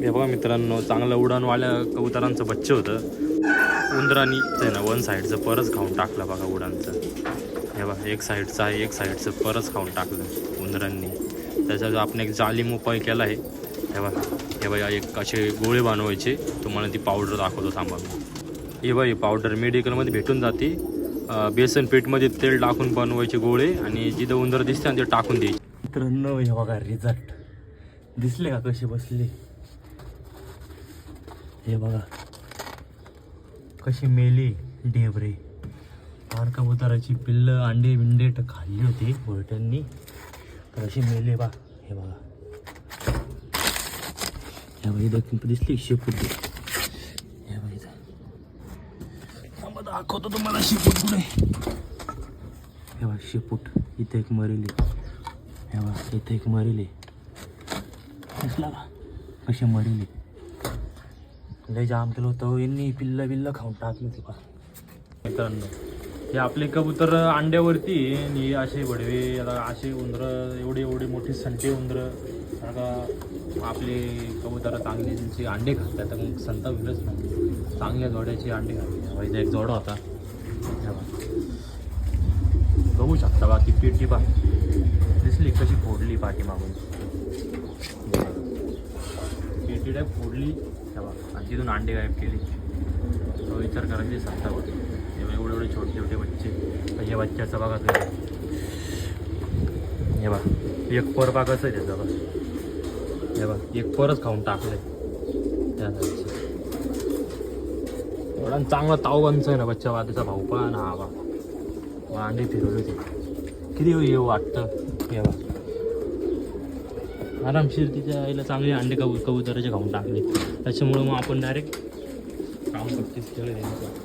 हे बघा मित्रांनो, चांगलं उडानवाल्या कबुतरांचं बच्चे होतं. उंदरानी ते ना वन साईडचं परच खाऊन टाकलं बघा उडानचं. हे बघा एक साईडचं आहे, एक साईडचं परच खाऊन टाकलं उंदरांनी. त्याचा जो आपण एक जालीम उपाय केला आहे. हे बघा एक असे गोळे बनवायचे. तुम्हाला ती पावडर दाखवतो थांबा. हे बघा ही पावडर मेडिकलमध्ये भेटून जाते. बेसन पीठमध्ये तेल टाकून बनवायचे गोळे आणि जिथं उंदर दिसते ते टाकून द्यायचे. मित्रांनो हे बघा रिझल्ट दिसले का कसे बसले. हे बघा कशी मेली ढेबरे. फार कबुतराची पिल्लं अंडे बिंडे खाल्ली होती बोरट्यांनी, तर अशी मेले बा. हे बघा हे बघा इथं दिसली शेपूट. हे बघा इथं दाखवतो तुम्हाला शेपूट पुढे. हे बघा शेपूट इथे एक मरेली. हे बघा इथे एक मरेली. दिसला का कशी मरेली. लय जाम केलं होतं यांनी. पिल्लं खाऊन टाकली होती पा. मित्रांनो हे आपले कबूतर अंड्यावरती आणि असे भडवे आता असे उंदरं एवढे मोठे संटे उंदरं आता आपले कबूतर चांगले त्यांचे अंडे खातात. तर मग संता विरच नाही, चांगल्या जोड्याचे अंडे खाते. व्हायचा एक जोडा होता. बघू शकता बाकी पेटी पा दिसली कशी फोडली पाठीमागून. पेटी टाईप फोडली आणि तिथून अंडे गायब केली. विचार करायची संता होती. एवढे छोटे बच्चे. हे बच्च्याचं बघा तुम्ही. हे बघा एक पर बा कसं आहे त्याचं बघा. हे बघा एक परच खाऊन टाकलंय त्या साईडचं. एवढा चांगला तावबांचा आहे ना बच्चा बा. त्याचा भाऊ पण हा बा अंडे फिरवले ते किती येऊ वाटतं. हे बा आरामशीर तिच्या आईला चांगले अंडे कबुतराचे खाऊन टाकले. त्याच्यामुळं मग आपण डायरेक्ट काम प्रॅक्टिस केलं त्यांचं.